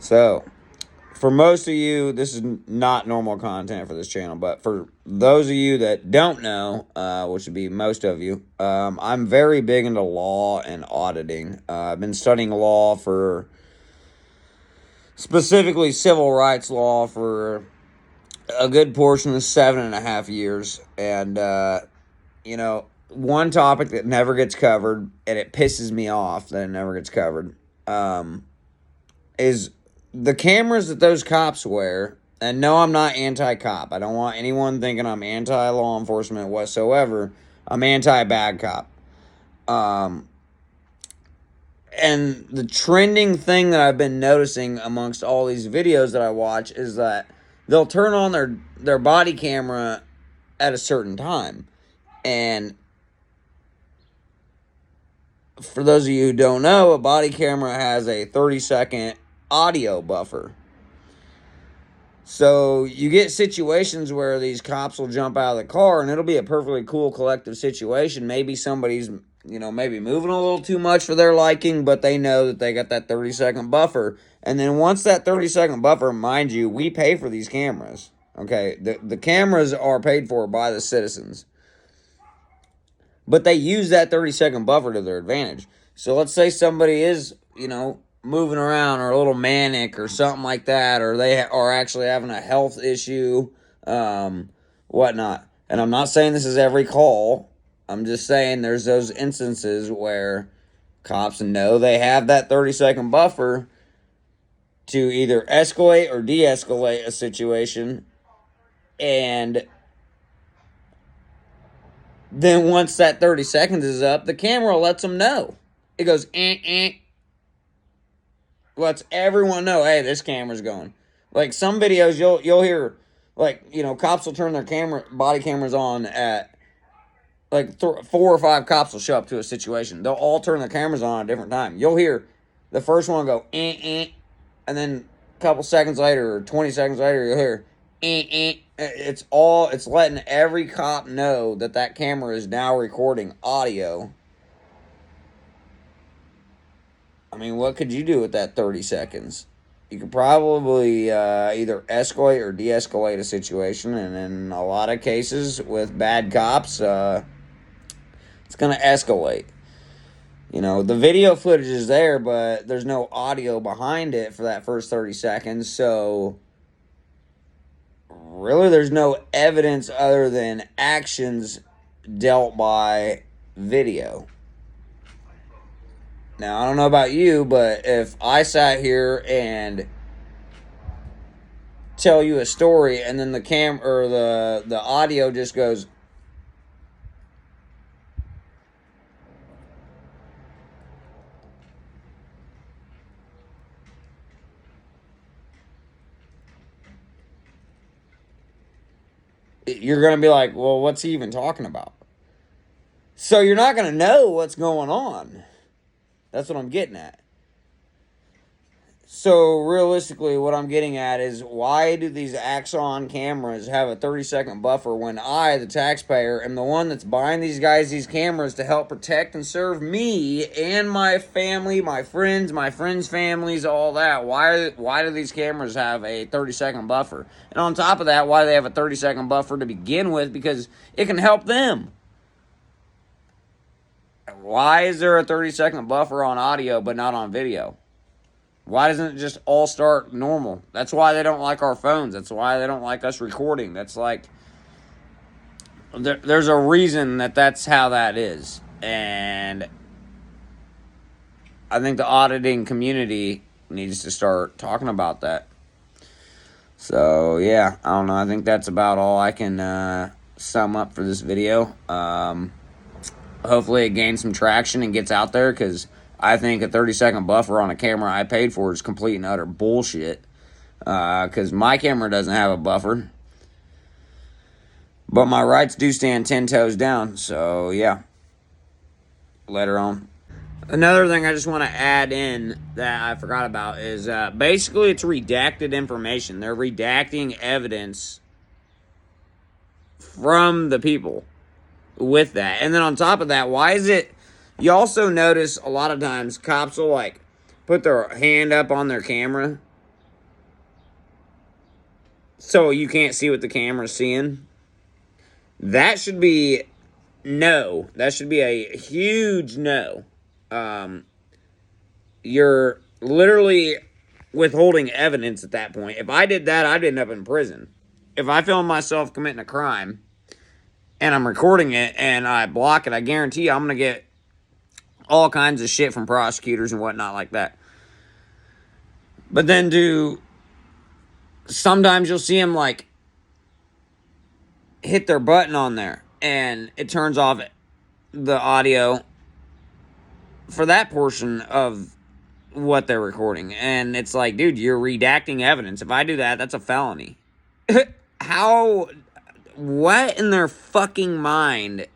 So, for most of you, this is not normal content for this channel, but for those of you that don't know, which would be most of you, I'm very big into law and auditing. I've been studying law for, specifically civil rights law, for a good portion of 7.5 years. And, one topic that never gets covered, and it pisses me off that it never gets covered, is the cameras that those cops wear. And no, I'm not anti-cop. I don't want anyone thinking I'm anti-law enforcement whatsoever. I'm anti-bad cop. And the trending thing that I've been noticing amongst all these videos that I watch is that they'll turn on their body camera at a certain time. And for those of you who don't know, a body camera has a 30-second audio buffer. So you get situations where these cops will jump out of the car, and it'll be a perfectly cool collective situation. Maybe somebody's, maybe moving a little too much for their liking, but they know that they got that 30-second buffer. And then once that 30-second buffer, mind you, we pay for these cameras. Okay, the cameras are paid for by the citizens. But they use that 30-second buffer to their advantage. So let's say somebody is, moving around or a little manic or something like that, or they are actually having a health issue, whatnot. And I'm not saying this is every call. I'm just saying there's those instances where cops know they have that 30-second buffer to either escalate or de-escalate a situation. And then once that 30 seconds is up, the camera lets them know. It goes, lets everyone know, hey, this camera's going. Like some videos, you'll hear, cops will turn their body cameras on at, 4 or 5 cops will show up to a situation. They'll all turn their cameras on at a different time. You'll hear the first one go, and then a couple seconds later, or 20 seconds later, you'll hear, It's letting every cop know that camera is now recording audio. I mean, what could you do with that 30 seconds? You could probably either escalate or de-escalate a situation, and in a lot of cases with bad cops, it's going to escalate. The video footage is there, but there's no audio behind it for that first 30 seconds, so really there's no evidence other than actions dealt by video. Now, I don't know about you, but if I sat here and tell you a story and then the audio just goes, you're going to be like, well, what's he even talking about? So you're not going to know what's going on. That's what I'm getting at. So realistically, what I'm getting at is, why do these Axon cameras have a 30-second buffer when I, the taxpayer, am the one that's buying these guys these cameras to help protect and serve me and my family, my friends' families, all that? Why do these cameras have a 30-second buffer? And on top of that, why do they have a 30-second buffer to begin with? Because it can help them. Why is there a 30-second buffer on audio but not on video? Why doesn't it just all start normal? That's why they don't like our phones. That's why they don't like us recording. That's there's a reason that's how that is. And I think the auditing community needs to start talking about that. So, yeah, I don't know. I think that's about all I can sum up for this video. Hopefully it gains some traction and gets out there, because I think a 30-second buffer on a camera I paid for is complete and utter bullshit. Because my camera doesn't have a buffer. But my rights do stand 10 toes down. So, yeah. Later on. Another thing I just want to add in that I forgot about is basically it's redacted information. They're redacting evidence from the people with that. And then on top of that, why is it... You also notice a lot of times cops will, put their hand up on their camera so you can't see what the camera's seeing. That should be no. That should be a huge no. You're literally withholding evidence at that point. If I did that, I'd end up in prison. If I film myself committing a crime and I'm recording it and I block it, I guarantee you I'm going to get all kinds of shit from prosecutors and whatnot like that. But then sometimes you'll see them like hit their button on there and it turns off the audio for that portion of what they're recording. And it's like, dude, you're redacting evidence. If I do that, that's a felony. What in their fucking mind?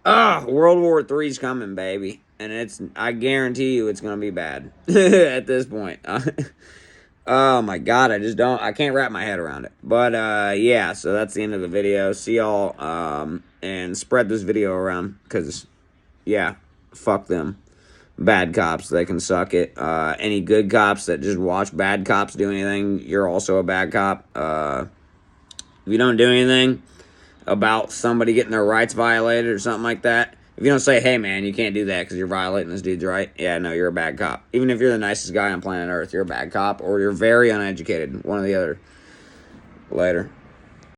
World War III's coming, baby. And I guarantee you it's going to be bad at this point. Oh my God, I can't wrap my head around it. But, yeah, so that's the end of the video. See y'all, and spread this video around, because, yeah, fuck them. Bad cops, they can suck it. Any good cops that just watch bad cops do anything, you're also a bad cop. If you don't do anything about somebody getting their rights violated or something like that, if you don't say, hey man, you can't do that because you're violating this dude's right, yeah, no, you're a bad cop. Even if you're the nicest guy on planet Earth, you're a bad cop, or you're very uneducated. One or the other. Later.